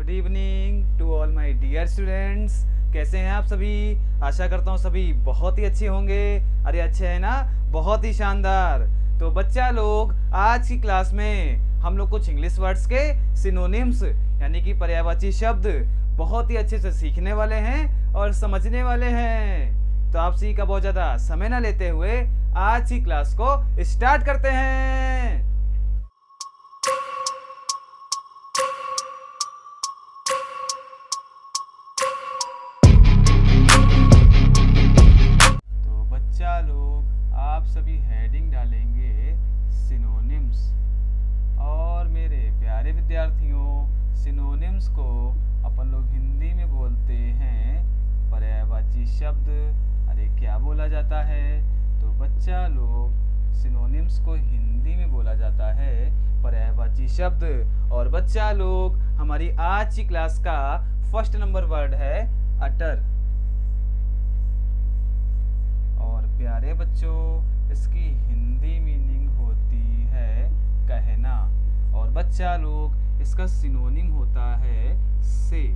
Good evening to all my dear students. कैसे हैं आप सभी? आशा करता हूँ सभी बहुत ही अच्छे होंगे। अरे अच्छे हैं ना? बहुत ही शानदार। तो बच्चा लोग, आज की क्लास में हम लोग कुछ इंग्लिश वर्ड्स के सिनोनिम्स यानी कि पर्यायवाची शब्द बहुत ही अच्छे से सीखने वाले हैं और समझने वाले हैं। तो आप सभी का बहुत ज़्यादा समय ना लेते हुए आज की क्लास को स्टार्ट करते हैं। तो बच्चा लोग, आप सभी हेडिंग डालेंगे सिनोनिम्स। और मेरे प्यारे विद्यार्थियों, सिनोनिम्स को अपन लोग हिंदी में बोलते हैं पर्यायवाची शब्द। अरे क्या बोला जाता है? तो बच्चा लोग, सिनोनिम्स को हिंदी में बोला जाता है पर्यायवाची शब्द। और बच्चा लोग, हमारी आज की क्लास का फर्स्ट नंबर वर्ड है अटर। और प्यारे बच्चों, इसकी हिंदी मीनिंग होती है कहना। और बच्चा लोग, इसका सिनोनिम होता है से।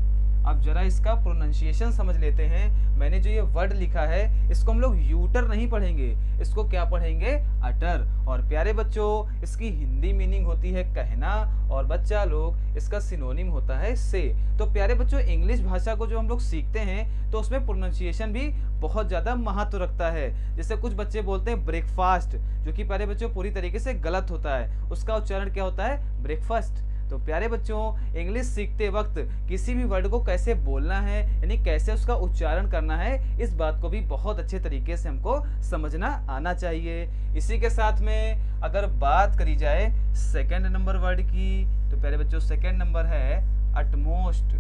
अब जरा इसका प्रोनाउंसिएशन समझ लेते हैं। मैंने जो ये वर्ड लिखा है, इसको हम लोग यूटर नहीं पढ़ेंगे, इसको क्या पढ़ेंगे? अटर। और प्यारे बच्चों, इसकी हिंदी मीनिंग होती है कहना। और बच्चा लोग, इसका सिनोनिम होता है से। तो प्यारे बच्चों, इंग्लिश भाषा को जो हम लोग सीखते हैं तो उसमें प्रोनाउंसिएशन भी बहुत ज़्यादा महत्व रखता है। जैसे कुछ बच्चे बोलते हैं ब्रेकफास्ट, जो कि प्यारे बच्चों पूरी तरीके से गलत होता है। उसका उच्चारण क्या होता है? ब्रेकफास्ट। तो प्यारे बच्चों, इंग्लिश सीखते वक्त किसी भी वर्ड को कैसे बोलना है, यानी कैसे उसका उच्चारण करना है, इस बात को भी बहुत अच्छे तरीके से हमको समझना आना चाहिए। इसी के साथ में अगर बात करी जाए सेकंड नंबर वर्ड की, तो प्यारे बच्चों सेकंड नंबर है अटमोस्ट,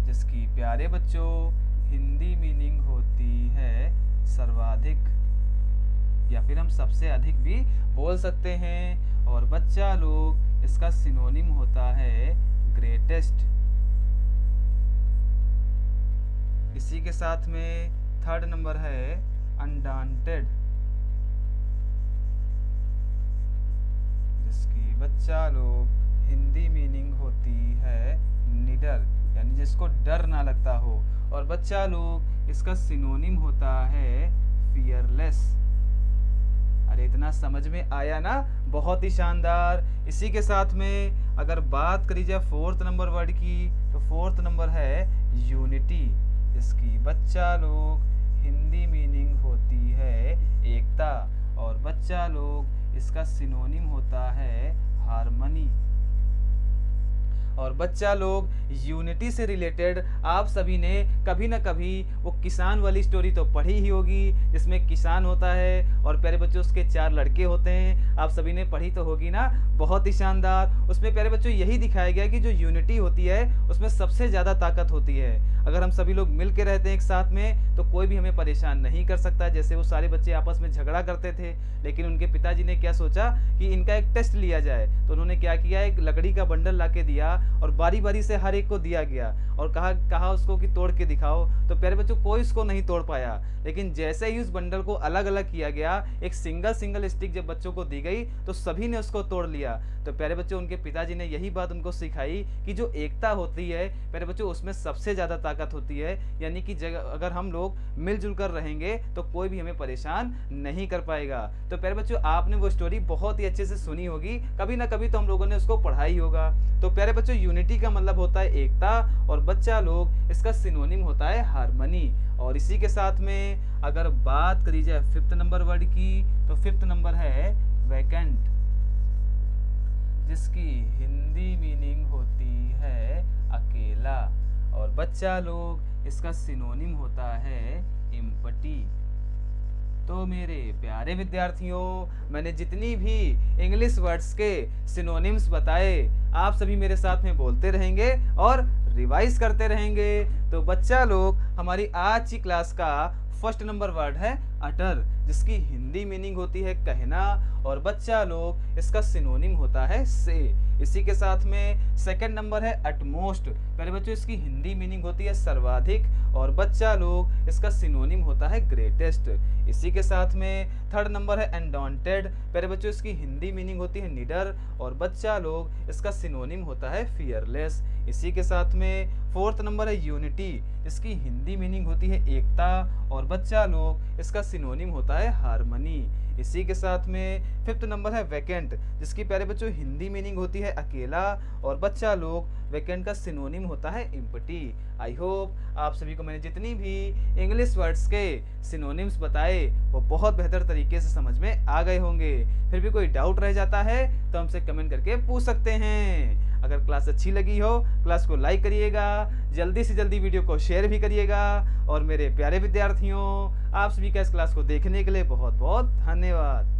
जिसकी प्यारे बच्चों हिंदी मीनिंग होती है सर्वाधिक, या फिर हम सबसे अधिक भी बोल सकते हैं। और बच्चा लोग, इसका सिनोनिम होता है ग्रेटेस्ट। इसी के साथ में थर्ड नंबर है अनडांटेड, जिसकी बच्चा लोग हिंदी मीनिंग होती है निडर, यानी जिसको डर ना लगता हो। और बच्चा लोग, इसका सिनोनिम होता है फियरलेस। अरे इतना समझ में आया ना? बहुत ही शानदार। इसी के साथ में अगर बात करी जाए फोर्थ नंबर वर्ड की, तो फोर्थ नंबर है यूनिटी, जिसकी बच्चा लोग हिंदी मीनिंग होती है एकता। और बच्चा लोग, इसका सिनोनिम होता है हार्मनी। और बच्चा लोग, यूनिटी से रिलेटेड आप सभी ने कभी ना कभी वो किसान वाली स्टोरी तो पढ़ी ही होगी, जिसमें किसान होता है और प्यारे बच्चों उसके 4 लड़के होते हैं। आप सभी ने पढ़ी तो होगी ना? बहुत ही शानदार। उसमें प्यारे बच्चों यही दिखाया गया कि जो यूनिटी होती है उसमें सबसे ज़्यादा ताकत होती है। अगर हम सभी लोग मिल के रहते हैं एक साथ में, तो कोई भी हमें परेशान नहीं कर सकता। जैसे वो सारे बच्चे आपस में झगड़ा करते थे, लेकिन उनके पिताजी ने क्या सोचा कि इनका एक टेस्ट लिया जाए। तो उन्होंने क्या किया, एक लकड़ी का बंडल ला के दिया और बारी बारी से हर एक को दिया गया और कहा उसको कि तोड़ के दिखाओ। तो प्यारे बच्चों, कोई इसको नहीं तोड़ पाया। लेकिन जैसे ही उस बंडल को अलग अलग किया गया, एक सिंगल स्टिक जब बच्चों को दी गई, तो सभी ने उसको तोड़ लिया। तो प्यारे बच्चों, उनके पिताजी ने यही बात उनको सिखाई कि जो एकता होती है प्यारे बच्चों, उसमें सबसे ज़्यादा ताकत होती है। यानी कि अगर हम लोग मिलजुल कर रहेंगे तो कोई भी हमें परेशान नहीं कर पाएगा। तो प्यारे बच्चों, आपने वो स्टोरी बहुत ही अच्छे से सुनी होगी, कभी ना कभी तो हम लोगों ने उसको पढ़ा ही होगा। तो प्यारे बच्चों, यूनिटी का मतलब होता है एकता। और बच्चा लोग, इसका सिनोनिम होता है हार्मनी। और इसी के साथ में अगर बात करी जाए फिफ्थ नंबर वर्ड की, तो फिफ्थ नंबर है वैकेंट, जिसकी हिंदी मीनिंग होती है अकेला। और बच्चा लोग, इसका सिनोनिम होता है एम्पटी। तो मेरे प्यारे विद्यार्थियों, मैंने जितनी भी इंग्लिश वर्ड्स के सिनोनिम्स बताए, आप सभी मेरे साथ में बोलते रहेंगे और रिवाइज करते रहेंगे। तो बच्चा लोग, हमारी आज की क्लास का फर्स्ट नंबर वर्ड है अटर, जिसकी हिंदी मीनिंग होती है कहना। और बच्चा लोग, इसका सिनोनिम होता है से। इसी के साथ में सेकंड नंबर है अटमोस्ट। प्यारे बच्चों इसकी हिंदी मीनिंग होती है सर्वाधिक, और बच्चा लोग इसका सिनोनिम होता है ग्रेटेस्ट। इसी के साथ में थर्ड नंबर है अनडॉन्टेड। प्यारे बच्चों इसकी हिंदी मीनिंग होती है निडर, और बच्चा लोग इसका सिनोनिम होता है फियरलेस। इसी के साथ में फोर्थ नंबर है यूनिटी। इसकी हिंदी मीनिंग होती है एकता, और बच्चा लोग इसका सिनोनिम होता है हार्मनी। इसी के साथ में फिफ्थ नंबर है वैकेंट, जिसकी प्यारे बच्चों हिंदी मीनिंग होती है अकेला, और बच्चा लोग वैकेंट का सिनोनिम होता है एम्प्टी। आई होप आप सभी को मैंने जितनी भी इंग्लिश वर्ड्स के सिनोनिम्स बताए वो बहुत बेहतर तरीके से समझ में आ गए होंगे। फिर भी कोई डाउट रह जाता है तो हमसे कमेंट करके पूछ सकते हैं। अगर क्लास अच्छी लगी हो क्लास को लाइक करिएगा, जल्दी से जल्दी वीडियो को शेयर भी करिएगा, और मेरे प्यारे विद्यार्थियों आप सभी का इस क्लास को देखने के लिए बहुत बहुत धन्यवाद।